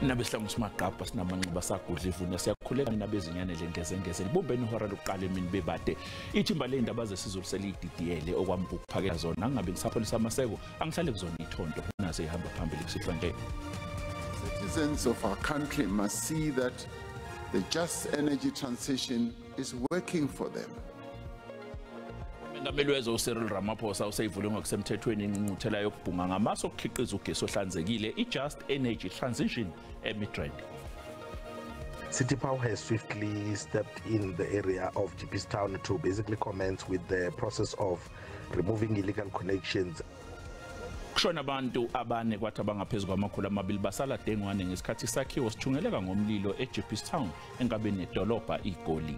Nabesihlangu simagqabha sinamanxiba sagudla ivuna siyakhuleka nabezinyane lengezengeze libumbeni ihora lokuqala emini bebade ithimba leindaba zesizulu selididiyele okwambuka ukuphakela zona angabe ngisapholisa amaseko angihlale kuzona ithonto naze ihamba phambili kusihlwa nje. Citizens of our country must see that the just energy transition is working for them. Umengameli wezwe uCyril Ramaphosa useyivule ngokusemthethweni ingqungquthela yokubhunga ngamaso okukhiqiza ugesi ohlanzekile i-Just Energy Transition eMidrand. City Power has swiftly stepped in the area of Jeepistown to basically commence with the process of removing illegal connections. Kushona abantu abane kwathi abangaphezulu kwamakhulu amabili basala dengwane ngesikhathi isakhiwo sithungeleka ngomlilo eJeepistown enkabeni nedolobha iGoli.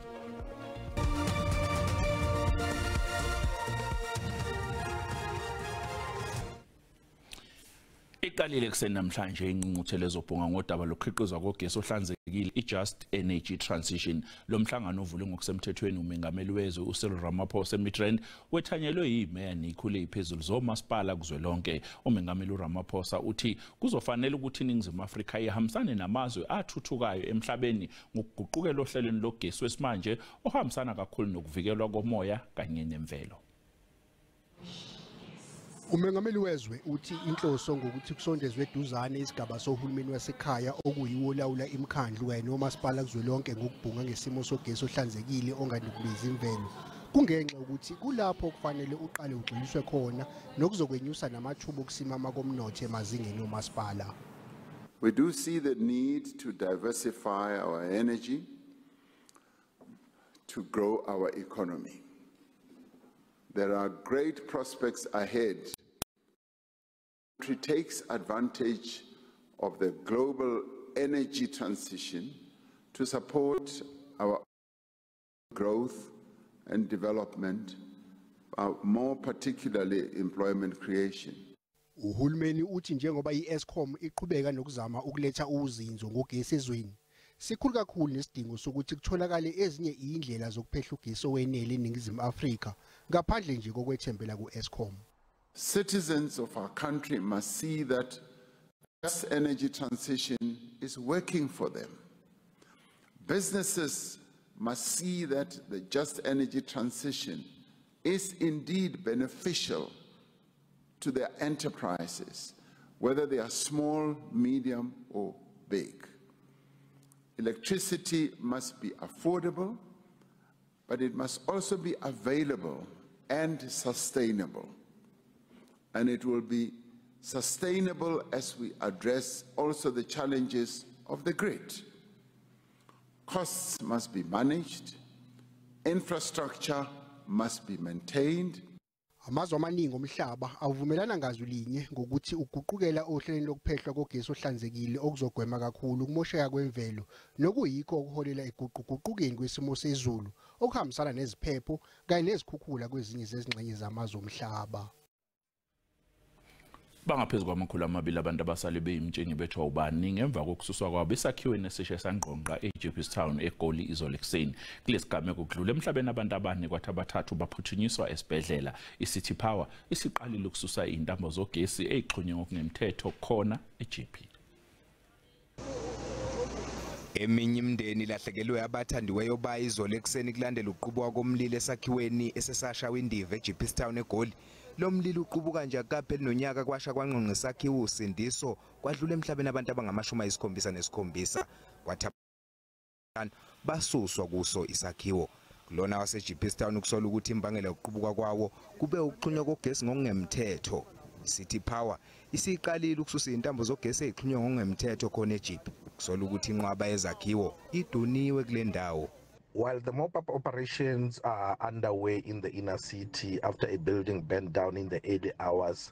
Iqalile kuseni namhlanje ingqungquthela ezobhunga ngodaba lokukhiqizwa kogesi ohlanzekile i-Just Energy Transition. Lo mhlangano uvule ngokusemthethweni umengameli wezwe uCyril Ramaphosa eMidrand wethanyelwe yimeya nekhule iphezulu zomasipala kuzwelonke. Umengameli uRamaphosa uthi kuzofanele ukuthi iNingizimu Afrika ihambisane namazwe athuthukayo emhlabeni ngokuguqukela ohlelweni logesi wesimanje ohambisana kakhulu nokuvikelwa komoya kanye nemvelo. Umengameli wezwe uthi inhloso ngokuthi kusondezwe eduzane isigaba sohulumeni wasekhaya okuyiwo lawula imikhandlu kanye nomasipala kuzwelonke ngokubhunga ngesimo sogesi ohlanzekile onganikubezi imvelo. Kungenxa ukuthi kulapho kufanele uqale ugxiliswe khona nokuzokwenyusa namathuba okusimama komnotho emazingeni omasipala. We do see the need to diversify our energy to grow our economy. There are great prospects ahead. The country takes advantage of the global energy transition to support our growth and development, more particularly employment creation. Uhulumeni uthi njengoba iEskom iqhubeka nokuzama ukuletha uzinzo ngogesi ezweni, sikhulu kakhulu nesidingo sokuthi kutholakale ezinye indlela zokuphehla ugesi owenele eNingizimu Afrika ngaphandle nje kokwethembela kuEskom. Citizens of our country must see that this energy transition is working for them. Businesses must see that the just energy transition is indeed beneficial to their enterprises, whether they are small, medium, or big. Electricity must be affordable, but it must also be available and sustainable. And it will be sustainable as we address also the challenges of the grid. Costs must be managed, infrastructure must be maintained. Amazwe amaningi omhlaba avumelana ngazulinye ngokuthi uguqukela ohlelweni lokuphehlwa kogesi ohlanzekile okuzogwema kakhulu ukumosheka kwemvelo nokuyikho okuholela eguquguqukeni kwesimo sezulu okuhambisana neziphepho kanye nezikhukhula kwezinye zezingxenye zamazwe omhlaba. Bangaphezulu kwamakhulu amabili abantu abasale beyimtsheni bethwa ubani ngemva kokususwa kwabo esakhiweni esishe sangqongqa eJeepistown eGoli izolo ekuseni. Kulesigameko kudlula emhlabeni abantu abane kwathi abathathu baphuthunyiswa esibhedlela. iCity Power isiqalile ukususa intambo zogesi ezixhunywe ngokungemthetho khona eJeepi. Eminye imindeni lahlekelwe abathandiweyo ba izolo ekuseni kulandela uqhubwa komlilo esakhiweni esesashawa indiva eJeepistown eGoli. Lo mlilo uqubuka nje akapheli nonyaka kwasha kwangqongqa isakhiwo usindiso kwadlula emhlabeni abantu abangama-77 kwathi basuswa kuso isakhiwo. Kulona waseJeepistown ukusola ukuthi imbangela yokuqubuka kwawo kube ukuxhunywa kogesi ngokungemthetho. City Power isiqalile ukususa intambo zogesi ezixhunywe ngokungemthetho khona eJeep. Kusola ukuthi inqwaba yezakhiwo iduniwe kule ndawo. While the mop-up operations are underway in the inner city after a building burned down in the early hours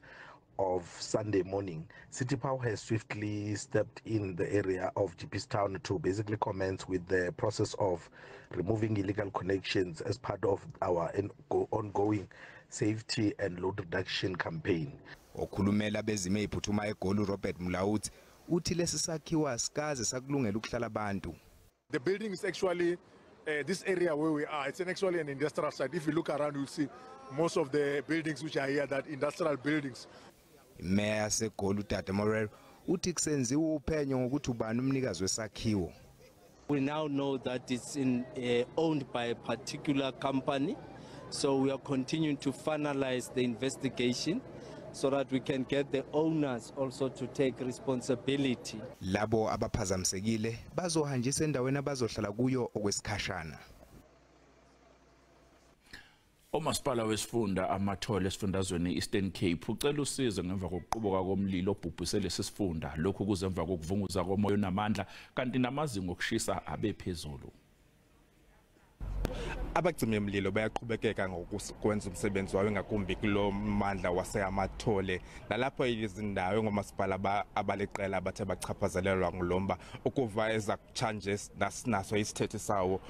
of Sunday morning, City Power has swiftly stepped in the area of Jeepistown to basically commence with the process of removing illegal connections as part of our ongoing safety and load reduction campaign. Okhulumela bezime iphuthuma eGoli Robert Mlauthi uthi lesi sakhiwo asikaze sakulungela ukuhlala abantu. The building is actually this area where we are, it's actually an industrial site. If you look around, you'll see most of the buildings which are here, that industrial buildings. Mayor seGoli uTata Morero uthi kusenziwa uphenyo ngokuthi ubani umnikazi wesakhiwo. We now know that it's owned by a particular company, so we are continuing to finalize the investigation so that we can get the owners also to take responsibility. Labo abaphazamisekile bazohanjiswa endaweni abazohlala kuyo okwesikhashana. Umasipala wesifunda amathole esifundazweni Eastern Cape ucela usizo ngemva kokuqubuka komlilo obhubhise lesifunda lokhu kuzemva kokuvunguza komoya namandla kanti namazinga okushisa abephezulu. Abacimi umlilo bayaqhubekeka ngokwenza umsebenzi wayo ngakumbi kulo mandla waseamathole nalapho izindawo ngomasipala abaleqela abathe bachaphazelelwa ngulomba ukuva eza challenges naso isithethe sawo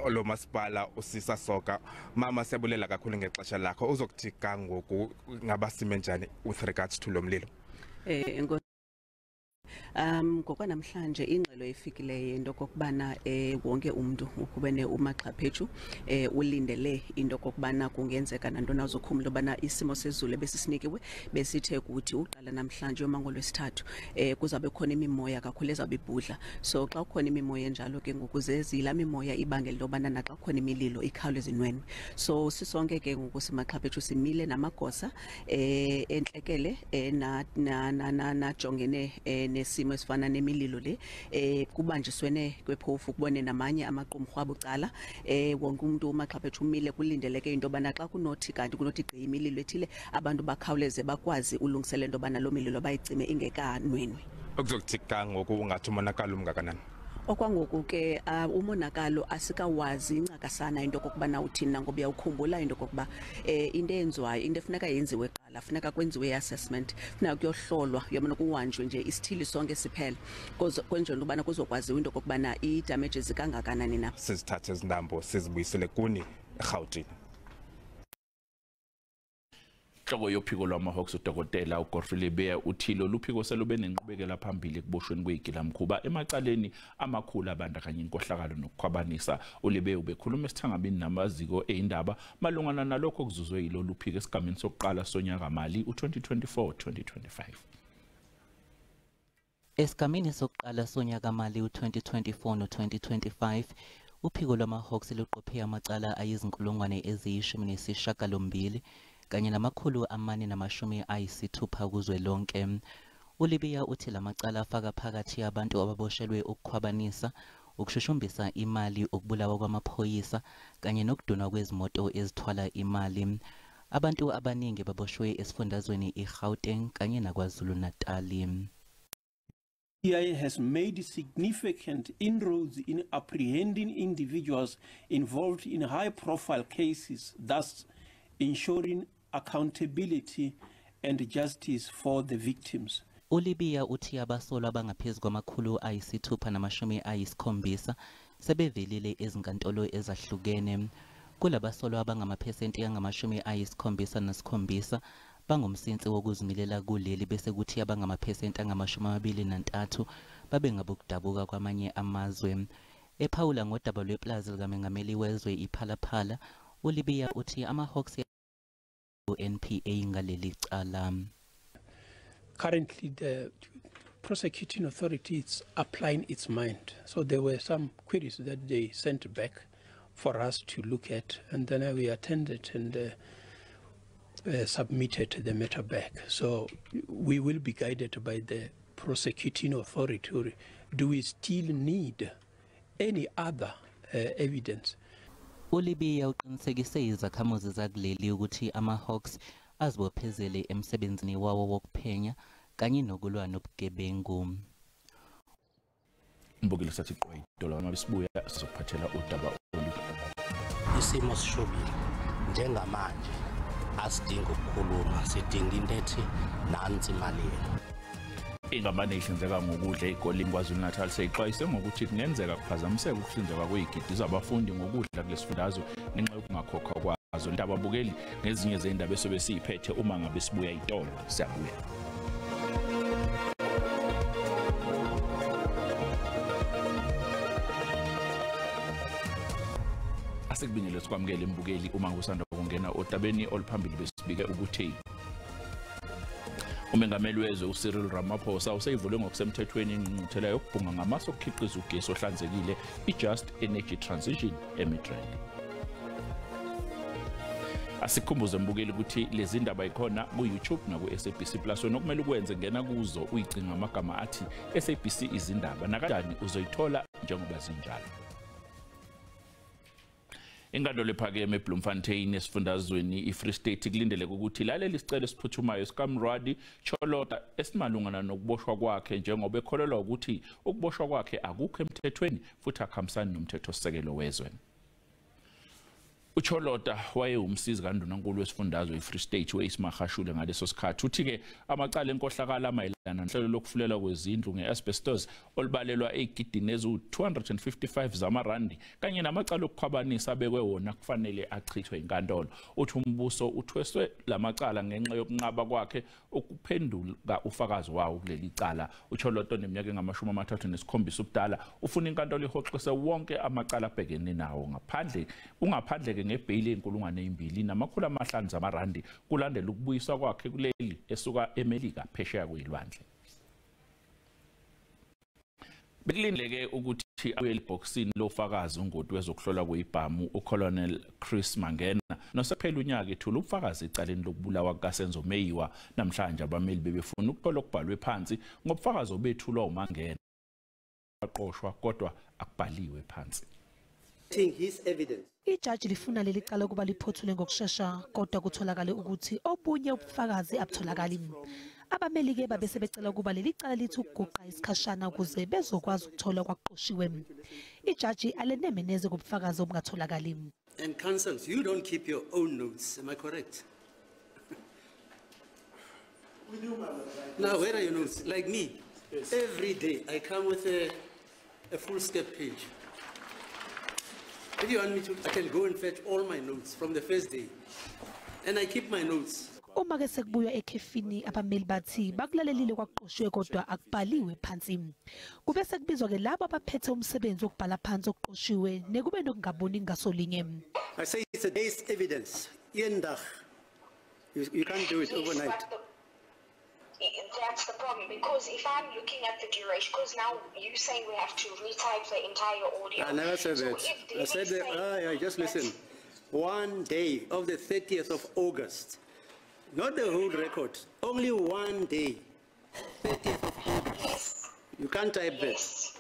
lo masipala usisa soka mama siyabulela kakhulu ngexesha lakho uzokuthika ngoku ngabasime njani with regards to lo mlilo. Ngokwamhlanje ingxelo efikileyo into kokubana wonke umuntu ukubene umaxhaphethu ulindele into kokubana kungenzeka nantoni azokhumula bana isimo sezulu besisinikiwe besithe ukuthi uqala namhlanje yomangolo wesithathu kuzabe khona imimoya kakhulu ezabibhudla so xa kukhona imimoya enjalo ke ngokuzezila imimoya ibangela lobana naxa kukhona imililo ikhawuleze inwenwe so sisonke ke ngokusimaxhaphethu simile namagosa enhlekele na jongene nesimo esifana nemililo le kubanjiswene kwephofu kubone namanye amaqumrhu abucala wonke umuntu umaxhaphethu umile kulindeleke into bana xa kunothi kanti kunothi gqi imililo ethile abantu bakhawuleze bakwazi ulungisela into bana lo mililo bayicime ingekanwenwe. Okuzokuthika ngoku ungathi umonakalo umngakanani? Okwangoku ke umonakalo asikawazi incakasana into kokubana uthina ngoba uyawukhumbula into kokuba into enziwayo into efuneka yenziwe qala funeka kwenziwe assessment funeka kuyohlolwa yabona kuhanjwe nje isithili sonke siphela kwenje ubana kuzokwaziwa into kokubana i-damages kangakanani na sizithathe izintambo sizibuyisele kuni eGauteng. Hloko yophiko lwamaHawks uDokotela uGodfrey Lebeya uthilo luphiko selube nenqubekela phambili kuboshweni kwegilamkhuba emacaleni amakhulu abandakanya inkohlakalo nokukhwabanisa. uLebeya ubekhuluma esithangabini namaziko eindaba malungana nalokho okuzuzwe yilo luphiko esigameni sokuqala sonyaka mali u2024-2025. Esigameni sokuqala sonyaka mali u2024 no2025 uphiko lwamaHawks luqophe amacala ayizinkulungwane eziyishumi kanye namakhulu amane namashumi ayisithupha kuzwe lonke. uLebeya uthi lamacala afaka phakathi abantu ababoshelwe ukukhwabanisa, ukushushumbisa imali, ukubulawa kwamaphoyisa kanye nokudunwa kwezimoto ezithwala imali. Abantu abaningi baboshwe esifundazweni iGauteng kanye naKwaZulu Natal. DI has made significant inroads in apprehending individuals involved in high-profile cases, thus ensuring accountability and justice for the victims. uLebeya uthi abasolwa abangaphezulu kwamakhulu ayisithupha namashumi ayisikhombisa sebevelile ezinkantolo ezahlukene. Kulabasolwa abangamaphesenti angamashumi ayisikhombisa nasikhombisa bangumsinsi wokuzimilela kuleli bese kuthi abangamaphesenti angama-23 babe ngabokudabuka kwamanye amazwe. Ephawula ngodaba lweplazi likamengameli wezwe iPhalaphala, uLebeya uthi amaHawks NPA ngaleli cala. Currently, the prosecuting authority is applying its mind. So there were some queries that they sent back for us to look at, and then we attended and submitted the matter back. So we will be guided by the prosecuting authority. Do we still need any other evidence? uLebeya uqinisekise izakhamuzi zakuleli ukuthi amaHawks azibophezele emsebenzini wawo wokuphenya kanye nokulwa nobugebengu. Mbukile sathi qoyidola mabisibuya sizophathela udaba olu. Isimo sishobile njengamanje asidinga ukukhuluma sidinga into ethi nansi imali yenu. Ingabane ihlinzeka ngokudla eGoli kwaZulu Natal seyixwayise ngokuthi kungenzeka kuphazamiseka ukuhlinzeka kwezigidi zabafundi ngokudla kulesifundazwe ngenxa yokungakhokhwa kwazo. Indaba bukeli ngezinye zeindaba esobe siyiphethe uma ngabe sibuya itolo siyabuya. Asekubingelele sikwamukele imbukeli uma kusanda ukungena odabeni oluphambili besibike ukuthi Umengameli wezwe uCyril Ramaphosa useyivule ngokusemthethweni ingqungquthela yokubhunga ngamasu okukhiqiza ugesi ohlanzekile iJust Energy Transition eMidrand. Asikhumbuze mbukeli ukuthi lezi ndaba ikhona ku-YouTube naku-SABC Plus wena okumele ukwenze ngena kuzo uyicinga amagama athi SABC izindaba nakanjani uzoyithola njengoba zinjalo. Inkantolo ephakeme eBloemfontein esifundazweni iFree State kulindeleke ukuthi laleli sicelo esiphuthumayo sikaMrwadi Cholota esimalungana nokuboshwa kwakhe njengoba ekholelwa ukuthi ukuboshwa kwakhe akukho emthethweni futhi akuhambisani nomthethosisekelo wezwe. Ucholota waye umsizi kaNdunankulu wesifundazwe iFree State weIsmahashule ngaleso sikhathi uthi-ke amacala enkohlakala mayelana nohlelo lokufulela kwezindlu nge-asbestos olubalelwa eyigidini eziwu-255 zamarandi kanye namacala okukhwabanisa abekwe wona kufanele achithwe inkantolo. Uthi umbuso uthweswe lamacala ngenxa yokunqaba kwakhe ukuphendula ufakazi wawo kuleli cala. Ucholota oneminyaka engama-37 ubudala ufuna inkantolo ihoxise wonke amacala abhekene nawo ungaphandle ngebheyili enkulungwane 2,500 zamarandi kulandela ukubuyiswa kwakhe kuleli esuka eMelika phesheya kuyilwandle. Bekulindleke ukuthi abuye elibhokisini lofakazi ungoti wezokuhlola kwezibhamu uColonel Chris Mangena nosephela unyaka ethula ubufakazi ecaleni lokubulawa kukaSenzo Meyiwa. Namhlanje abameli bebefuna ukuthola okubhalwe phansi ngobufakazi obethulwa uMangena waqoshwa kodwa akubhaliwe phansi. His evidence. Ijaji lifuna leli cala kuba liphothule ngokusheshsha kodwa kutholakale ukuthi obunye ubufakazi abutholakali. Abameli ke babe sebecela kuba leli cala lithi ukuguqa isikhashana ukuze bezokwazi ukuthola kwaqoshiwe. Ijaji alenemeneze kubufakazi obungatholakali. And counsels, you don't keep your own notes, am I correct? We do, Madam. Now, where are your notes? Like me, yes. Every day I come with a full step page. If you want me to, I can go and fetch all my notes from the first day. And I keep my notes. Uma ke sekubuya ekhefini abameli bathi bakulalelile kwaqoshiwe kodwa akubhaliwe phansi. Kube sekubizwa ke labo abaphethe umsebenzi wokubhala phansi okuqoshiwe nekube nokungaboni ngasolinye. I say it's a day's evidence. Yendag. You can't do it overnight. That's the problem, because if I'm looking at the duration, because now you're saying we have to retype the entire audio. I never said that. I said that, just listen. One day of the 30th of August, not the whole record, only one day, 30th of August. Yes. You can't type that. Yes.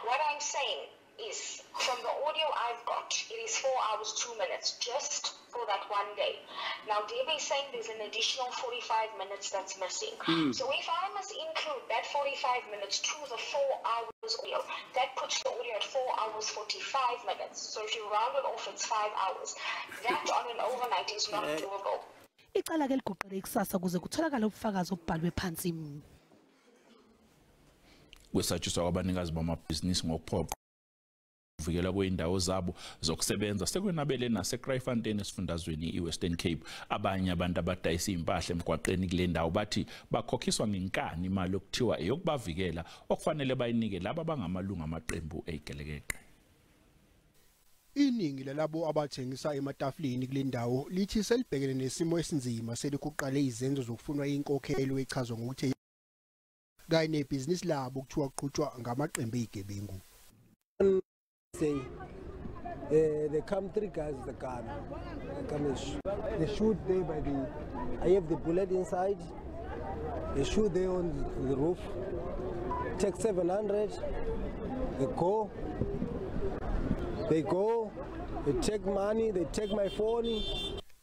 What I'm saying is, from the audio I've got, it is 4 hours, 2 minutes, just for that one day. Now, Debbie is saying there's an additional 45 minutes that's missing. So if I must include that 45 minutes to the 4 hours audio, that puts the audio at 4 hours, 45 minutes. So if you round it off, it's 5 hours. That on an overnight is not doable. Icala ke liguqele ikusasa kuze kutholakala ubufakazi obhalwe phansi. Kwesatshiswa kwabanikazi bamabhizinisi ngokuphoqa ukuvikela kweindawo zabo zokusebenza sekwenabele naseKrytfontein esifundazweni iWestern Cape. Abanye abantu abadayisa impahla emgwaqeni kule ndawo bathi bakhokhiswa ngenkani imali okuthiwa eyokubavikela okufanele bayinike laba abangamalungu amaqembu ezigelekeqe. Iningi lalabo abathengisa ematafuleni kule ndawo lithi selibhekene nesimo esinzima selikuqale izenzo zokufunwa inkokhelo echazwa ngokuthi kanye nebhizinisi labo kuthiwa qhutshwa ngamaqembu ezigebengu. They come 3 guys with the gun. They shoot there by the. I have the bullet inside. They shoot there on the roof. Take 700. They go. They take money. They take my phone.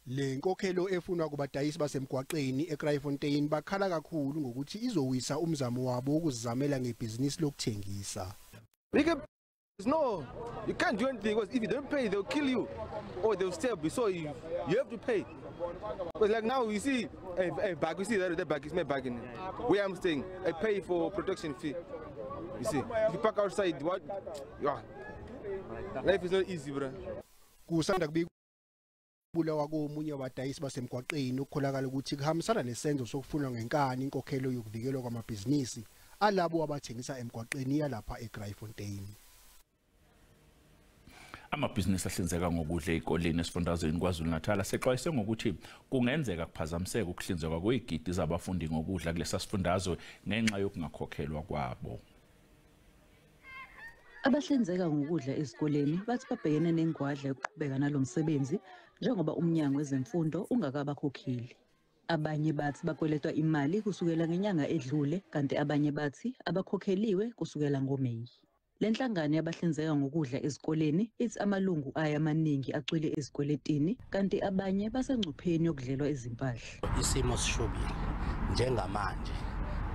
Le nkokhelo efunwa kubadayisi basemgwaqeni eKrytfontein bakhala kakhulu ngokuthi izowisa umzamo wabo ukuzamela ngebhizinisi lokuthengisa. No, you can't do anything because if you don't pay, they'll kill you or they'll stab you. So you have to pay. But like now, you see a bag, you see that bag is my bag in where I'm staying. I pay for protection fee. You see, if you park outside, what? Yeah, life is not easy, bro. Kusanda kubulawa komunye wabadayisi basemgwaqeni ukukholakala ukuthi kuhambisana nesenzo sokufunwa ngenkani inkokhelo yokuvikelwa kwamabhizinisi alabo abathengisa emgwaqeni yalapha eKrytfontein. Amabhizinisi ahlinzeka ngokudla ezikoleni esifundazweni KwaZulu-Natal sexwayise ngokuthi kungenzeka kuphazamiseka ukuhlinzekwa kwezigidi zabafundi ngokudla kulesa sifundazwe ngenxa yokungakhokhelwa kwabo. Abahlinzeka ngokudla ezikoleni bathi babhekene nengwadla yokuqhubeka nalomsebenzi njengoba umnyango wezemfundo ungakabakhokheli. Abanye bathi bakweletwa imali kusukela ngenyanga edlule kanti abanye bathi abakhokheliwe kusukela ngoMeyi. Lenhlangano yabahlinzeka ngokudla ezikoleni ithi amalungu aya amaningi acwile ezikweletini kanti abanye basengcupheni yokudlelwa izimpahla. Isimo sishubile njengamanje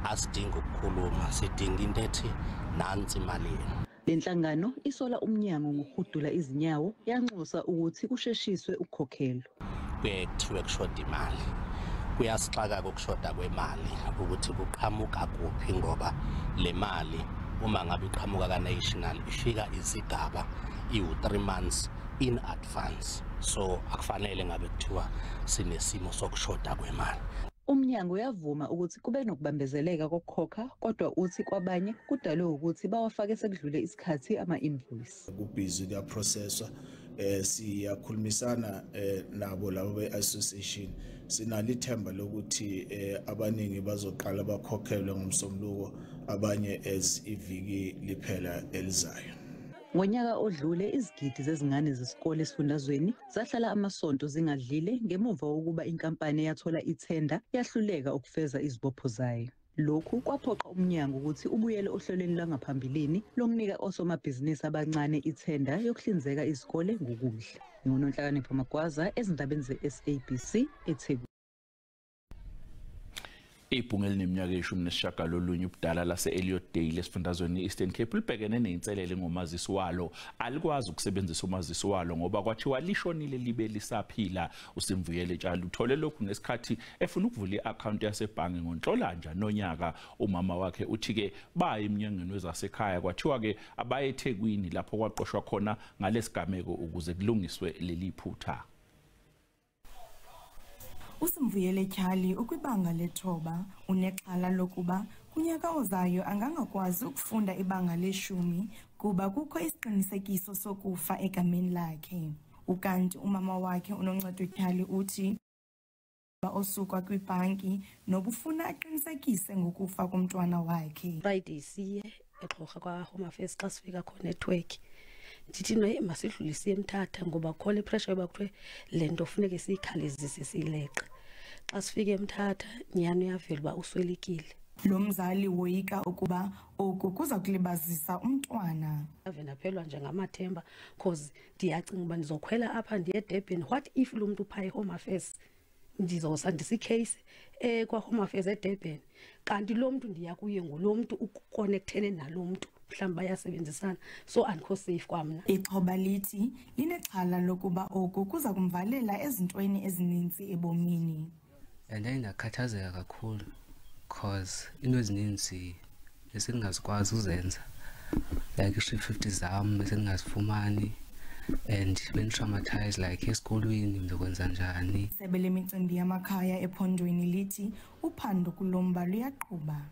asidinga ukukhuluma sidinga into ethi nansi imali yenu. Lenhlangano isola umnyango ngokuhudula izinyawo yanxusa ukuthi kusheshiswe ukukhokhelwa. Kuyethiwe kushoda imali. Kuyasixaka ukushoda kwemali ukuthi kuqhamuka kuphi ngoba le mali uma ngabe iqhamuka ka-national ifika izigaba iwu-3 months in advance, so akufanele ngabe kuthiwa sinesimo sokushoda kwemali. Umnyango uyavuma ukuthi kube nokubambezeleka kokukhokha kodwa uthi kwabanye kudalwe ukuthi bawafake sekudlule isikhathi ama-invoice. Kubhizi kuyaprocesswa siyakhulumisana nabo labo be-association sinalo ithemba lokuthi abaningi bazoqala bakhokhelwe ngomsombuluko abanye as iviki liphela elizayo. Ngonyaka odlule izigidi zezingane zesikole esifundazweni zahlala amasonto zingadlile ngemuva wokuba inkampani yathola ithenda yahluleka ukufeza izibopho zayo. Lokhu kwaphoqa umnyango ukuthi ubuyele ohlelweni langaphambilini lokunika osomabhizinisi abancane ithenda yokuhlinzeka izikole ngokudla. NgoNonhlakanipho Magwaza ezindabeni ze-SABC eThekwini. Ibhunga elineminyaka ye-19 ubudala lase-Elliot Dale esifundazweni Eastern Cape libhekene neyinselele ngomazisi walo alikwazi ukusebenzisa umazisi walo ngoba kwathiwa lishonile libe lisaphila. uSimvuyele Tshali uthole lokhu ngesikhathi efuna ukuvula i-account yasebhange ngoNhlolanja nonyaka. Umama wakhe uthi-ke baya eminyangweni wezasekhaya kwathiwa-ke abaye eThekwini lapho kwaqoshwa khona ngalesigameko ukuze kulungiswe leli phutha. uSimvuyele Tshali ukwibanga lethoba unexhala lokuba kunyaka ozayo angangakwazi ukufunda ibanga le-10 kuba kukho isiqinisekiso sokufa egameni lakhe. Ukanti umama wakhe uNoncedo Tshali uthi osuka kwibhanki nobufuna aqinisekise ngokufa komntwana wakhe. Friday siye eXhorha kwaHome Affairs xa sifika khona network ndithi no masidlulise eMthatha ngoba khole pressure yoba kuthiwe le nto funeke siyikhalizise siyileqa. Xa sifike eMthatha nyani uyavela uba uswelekile. Lo mzali woyika ukuba oku kuza kulibazisa umntwana. Avena phelwa njengamathemba cause ndiyacinga uba ndizokhwela apha ndiye eDurban. What if lo muntu phaa eHome Affairs ndizosandisa icase kwaHome Affairs eDurban kanti lo muntu ndiya kuye ngulo muntu uconnectene nalo muntu mhlawumbe bayasebenzisana so andikho safe kwamna. Ixhoba lithi linexhala lokuba oku kuza kumvalela ezintweni ezininzi ebomini. Ndakhathazeka kakhulu cause into ezininzi esingazikwazi uzenza like i-50 zam esingazifumani and been traumatized like esikolweni ndizokwenza njani. Isebe lemicimbi yamakhaya ephondweni lithi uphando kulomba luyaqhuba.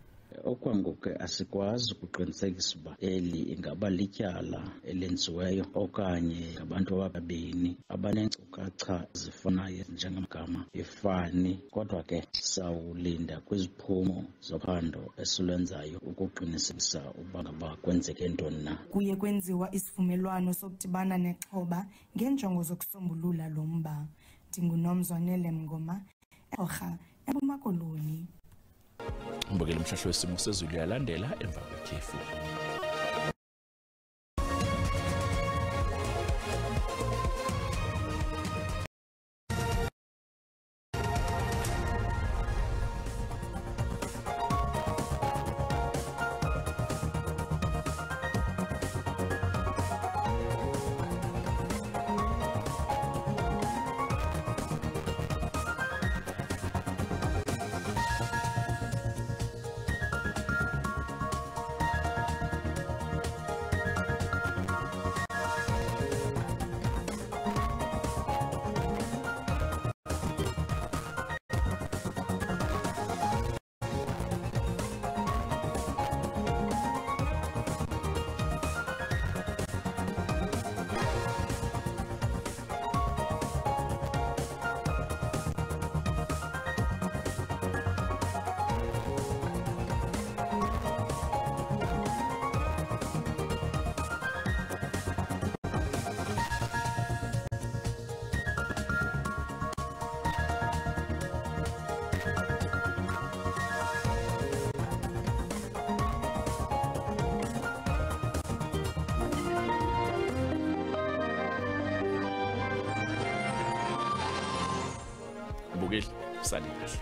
Okwangoku asikwazi ukuqinisekisa uba eli ingaba lityala elenziweyo okanye ngabantu ababini abaneenkcukacha zifanayo njengamagama efani, kodwa ke sawulinda kwiziphumo zophando esilwenzayo ukuqinisekisa uba ngaba kwenzeke ntoni na. Kuye kwenziwa isivumelwano sokudibana nexhoba ngeenjongo zokusombulula lo mba. NguNomzwanele Mngoma, eXhorha, eMpuma Koloni. Mbukela umhlahlo wesimo sezulu yalandela emva kwekhefu. mbukeli sali kahle.